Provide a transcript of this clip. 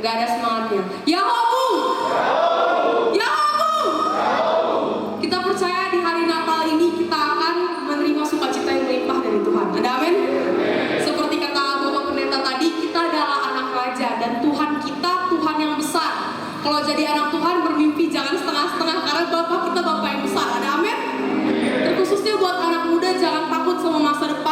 Gak ada semangatnya. Yahobu, Yahobu. Kita percaya di hari Natal ini kita akan menerima sukacita yang melimpah dari Tuhan. Ada amin? Seperti kata Bapak Pendeta tadi, kita adalah anak raja dan Tuhan kita Tuhan yang besar. Kalau jadi anak Tuhan bermimpi jangan setengah-setengah, karena Bapak kita Bapak yang besar. Ada amin? Terkhususnya buat anak muda, jangan takut sama masa depan